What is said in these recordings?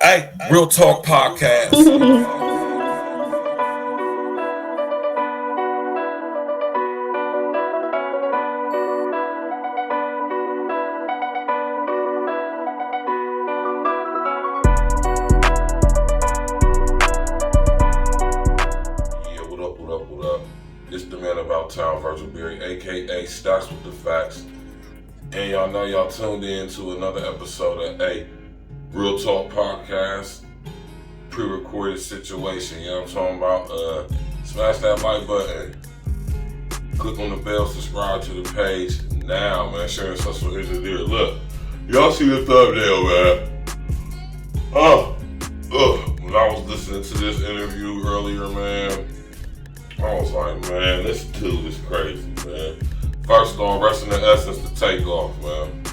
Hey, Real Talk Podcast. Yeah, what up? It's the man about town, Virgil Berry, aka Stacks with the Facts. And y'all know y'all tuned in to another episode of Real Talk Podcast. Pre-recorded situation, you know what I'm talking about? Smash that like button. Click on the bell, subscribe to the page now, man. Sharing social issues there. Look, y'all see the thumbnail, man. When I was listening to this interview earlier, man, I was like, man, this dude is crazy, man. First off, Wrestling in Essence, the takeoff, man.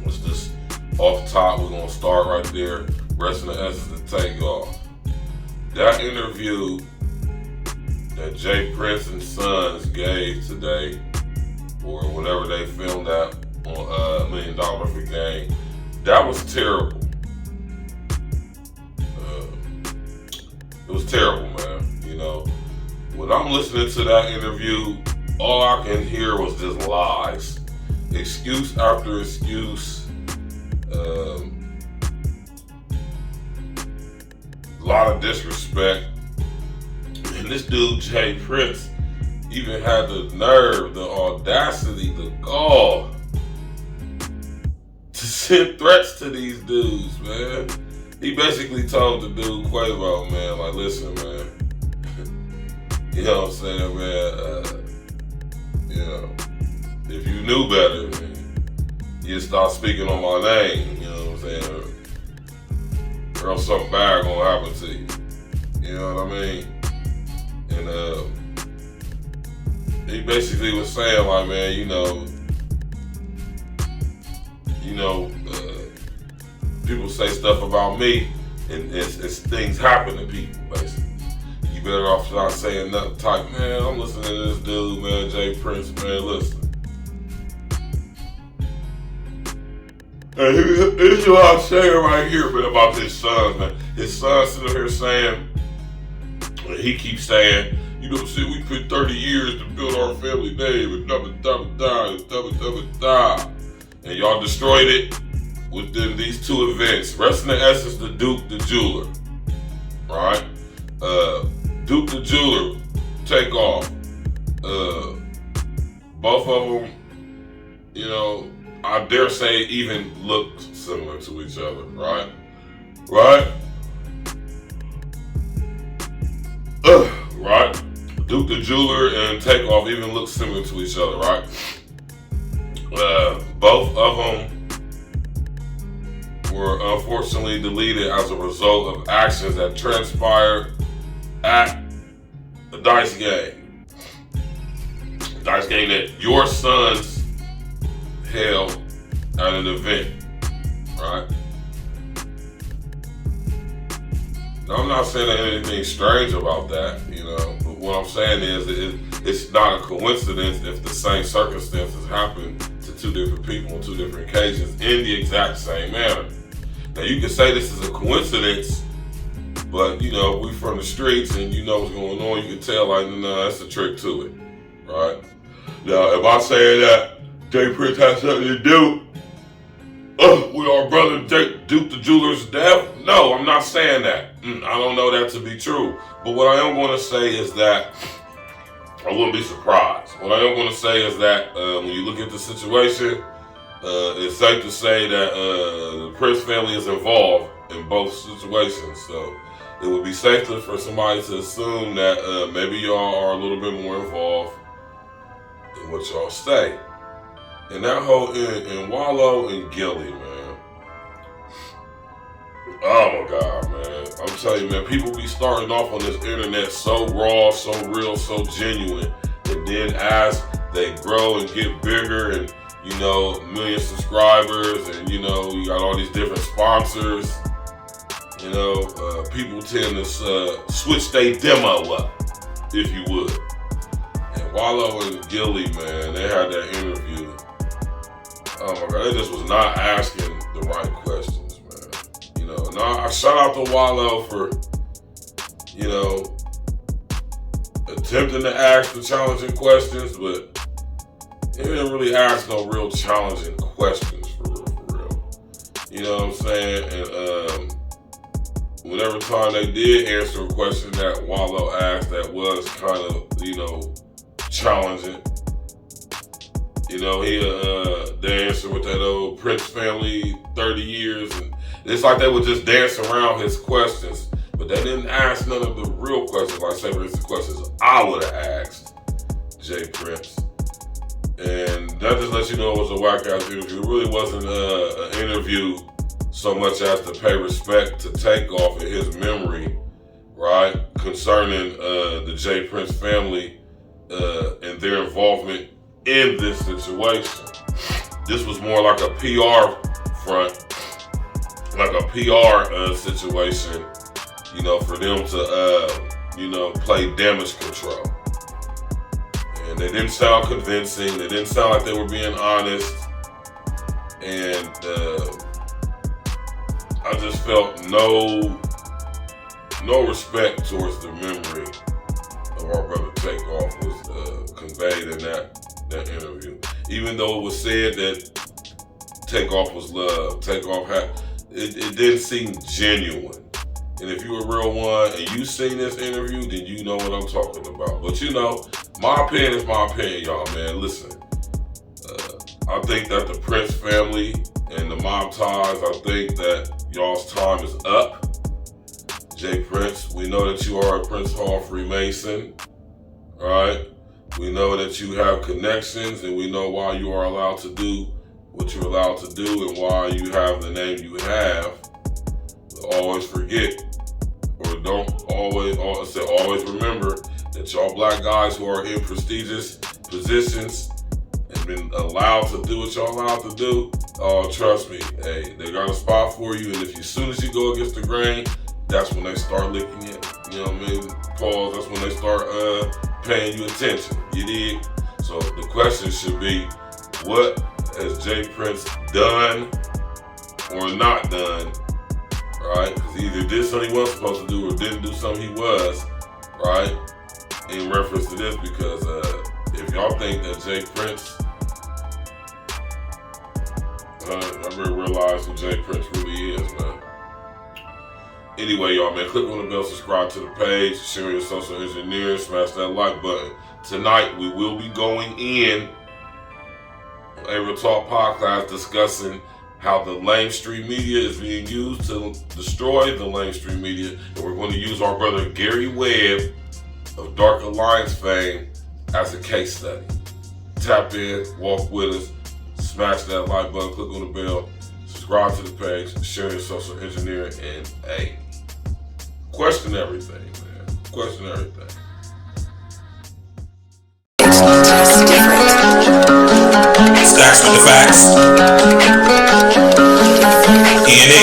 Let's just off top, we're gonna start right there. Wrestling in Essence, the takeoff. That interview that Jay Prince and Sons gave today, or whatever they filmed that on $1 Million Perfect Game, that was terrible. It was terrible, man. You know, when I'm listening to that interview, all I can hear was just lies. Excuse after excuse. A lot of disrespect. And this dude, Jay Prince, even had the nerve, the audacity, the gall to send threats to these dudes, man. He basically told the dude Quavo, man, like, listen, man. You know what I'm saying, man? You know, if you knew better, man, you'd start speaking on my name, you know what I'm saying? Or else something bad gonna happen to you. You know what I mean? And he basically was saying, like, man, people say stuff about me, and it's things happen to people, basically. You better off not saying nothing type, man, I'm listening to this dude, man, Jay Prince, man, listen. And here's what I'm saying right here, man, about his son, man. His son sitting here saying, he keeps saying, you know, shit, we put 30 years to build our family name, and and y'all destroyed it within these two events. Wrestling in Essence, the Duke, the Jeweler. Right? Duke the Jeweler, take off. Both of them, you know, I dare say even look similar to each other, right? Right? Right? Duke the Jeweler and Takeoff even look similar to each other, right? Both of them were unfortunately deleted as a result of actions that transpired at the Dice game. Dice game that your sons held at an event, right? Now, I'm not saying that anything strange about that, you know, but what I'm saying is it's not a coincidence if the same circumstances happen to two different people on two different occasions in the exact same manner. Now, you can say this is a coincidence, but, you know, we from the streets and you know what's going on, you can tell, like, no, that's a trick to it, right? Now, am I saying that Jay Prince has something to do with our brother Duke the Jeweler's death? No, I'm not saying that. I don't know that to be true. But what I am going to say is that I wouldn't be surprised. What I am going to say is that when you look at the situation, it's safe to say that the Prince family is involved in both situations. So it would be safe for somebody to assume that maybe y'all are a little bit more involved in what y'all say. And that whole in Wallow and Gilly, man. Oh my God, man. I'm telling you, man, people be starting off on this internet so raw, so real, so genuine. And then as they grow and get bigger and, you know, million subscribers and, you know, you got all these different sponsors, you know, people tend to switch their demo up, if you would. And Wallow and Gilly, man, they had that interview. Oh my God, they just was not asking the right questions, man. You know, Now I shout out to Wallow for, attempting to ask the challenging questions, but he didn't really ask no real challenging questions for real. You know what I'm saying? And whenever time they did answer a question that Wallow asked that was kind of, challenging, they answered with that old Prince family 30 years, and it's like they would just dance around his questions, but they didn't ask none of the real questions. Like, say, for instance, questions I would have asked J. Prince. And that just lets you know it was a whack-ass interview. It really wasn't an interview so much as to pay respect to Takeoff and his memory, right, concerning the J. Prince family and their involvement in this situation. This was more like a PR front, like a PR situation, for them to, play damage control. And they didn't sound convincing. They didn't sound like they were being honest. And I just felt no respect towards the memory of our brother Takeoff was conveyed in that interview. Even though it was said that Takeoff was loved, Takeoff it didn't seem genuine. And if you're a real one and you seen this interview, then you know what I'm talking about. But my opinion is my opinion, y'all, man. Listen, I think that the Prince family and the mob ties, I think that y'all's time is up. J. Prince, we know that you are a Prince Hall Freemason, right? We know that you have connections, and we know why you are allowed to do what you're allowed to do and why you have the name you have. But always forget, or always remember that y'all black guys who are in prestigious positions and been allowed to do what y'all allowed to do, trust me, hey, they got a spot for you, and as soon as you go against the grain, that's when they start licking it. You know what I mean? Pause. That's when they start paying you attention. You dig? So the question should be, what has J. Prince done or not done? Right? Because he either did something he wasn't supposed to do or didn't do something he was, right? In reference to this, because if y'all think that J. Prince, I really realize who J. Prince really is, man. Anyway, y'all, man, click on the bell, subscribe to the page, share your social engineering, smash that like button. Tonight, we will be going in a Real Talk podcast discussing how the lamestream media is being used to destroy the lamestream media. And we're going to use our brother Gary Webb of Dark Alliance fame as a case study. Tap in, walk with us, smash that like button, click on the bell, subscribe to the page, share your social engineering, and hey, question everything, man. Question everything. Stacks with the facts. E&E.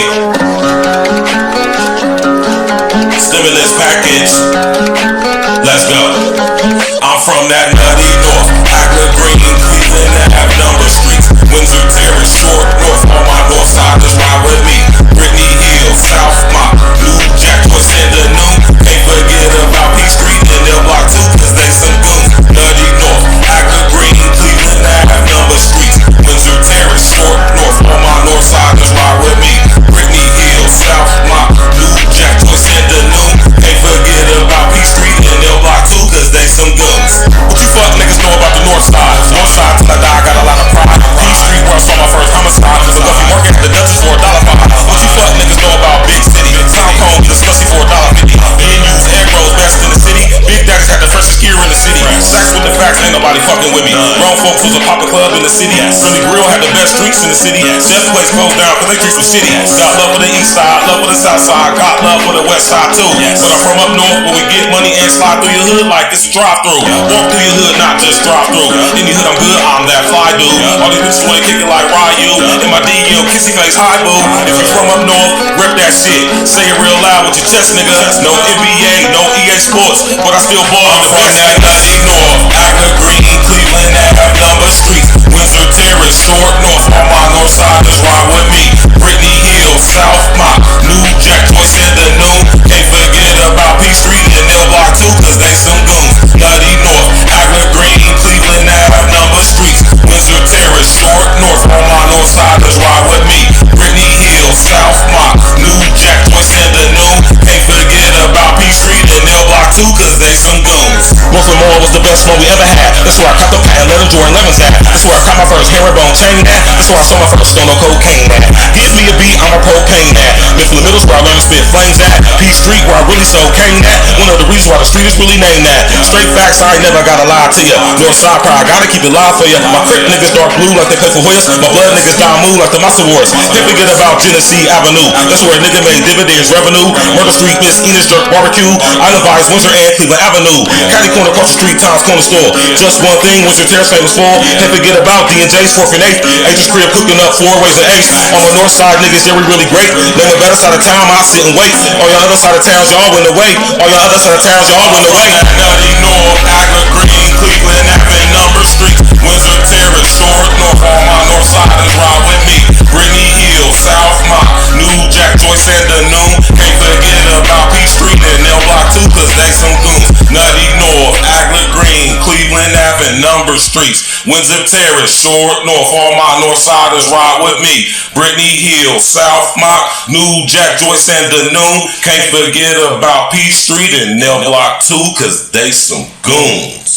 Stimulus package. Let's go. I'm from that nutty north. Akron, Green, Cleveland, Ave, number streets. Windsor Terrace, Short North. On my north side, just ride with me. Brittany Hill, South Mott, New Jack, what's in the noon? Can't forget about P Street and L Block 2, cause they some goons. Nutty North, Akron, Green, Cleveland, Ave, number streets. Windsor Terrace, Short North. On my north side, just ride with me. Brittany Hill, South Mott, New Jack, what's in the noon? Can't forget about P Street and L Block 2, cause they some goons. What you fuck niggas know about the north side? North side till I die, got a lot of pride. P Street where I saw my first homicide. The wealthy work at the Dutchess for $1.05. What you fuck niggas know about Big City? Sound Cone, get a slushy for $1.50. Use egg rolls, best in the city. Big Daddies had the freshest gear in the city. Stacks with the facts, ain't nobody fucking with me. Grown folks was a poppin' club in the city. Philly Grill had the best drinks in the city. Chef place closed down cause they drinks were shitty. Got love for the east side, love for the south side. Got love for the west side too. But I'm from up north where we get money and slide through your hood like it's a drive-through. Walk through your hood, not just drive through. Any hood I'm good, I'm that fly dude. All these bitches wanna kick it like Ryu. In my DL, kissy face, hi boo. If you from up north, rep that shit. Say it real loud with your chest, nigga. No NBA, no EA Sports, but I still ball the best that nutty north. Akron, Green, Cleveland, Ave, number streets. Windsor Terrace, Short North. On my north side, just ride with me. Brittany Hill, Hill, South Mott, New Jack, Joyce, and the Noon. Can't forget about P Street and L Block 2, cause they some goons. Nutty North, Agler Green, Cleveland Ave, number streets. Windsor Terrace, Short North, all my north siders ride with me. Brittany Hill, South Mott, New Jack, Joyce, and the Noon. Can't forget about P Street and L Block 2, cause they some goons. Brooklyn Mall was the best one we ever had. That's where I caught the patent leather Jordan 11s at. That's where I caught my first herringbone chain at. That's where I saw my first stone of cocaine at. Give me a beat, I'm a propane at. Mifflin Middle's where I learned to spit flames at. P Street where I really sold cane at. One of the reasons why the street is really named that. Straight facts, I ain't never gotta lie to ya. Northside pride, gotta keep it live for ya. My Crip niggas dark blue like they play for Hoyas. My blood niggas down mood like the Massa Wars. Can't forget about Genesee Avenue. That's where a nigga made dividends revenue. Murder Street, Miss Enos Jerk Barbecue. Island Vibes, Windsor and Cleveland Avenue. Caddy Corner, across the street, Tom's Corner Store. Just one thing, Windsor Terrace famous for. Can't forget about D&J's 4th and 8th. H's crib cooking up 4 ways and 8. On the north side, niggas, yeah, we really great. Name a better side of town, I sit and wait. All y'all other side of towns, y'all went away. All y'all other side of towns, y'all went away. Nutty North, Agler Green, Cleveland Ave, number streets. Windsor Terrace, Short North, all my north siders ride with me. Brittany Hill, South Mott, New Jack, Joyce, and the Noon. Can't forget about P Street and L Block 2, cause they some goons. Nutty North, Agler Green, Cleveland Ave, number streets. Windsor Terrace, Short North, all my north siders ride with me. Brittany Hill, South Mott, New Jack, Joyce, and the Noon. Can't forget about P Street and L Block 2, cause they some goons.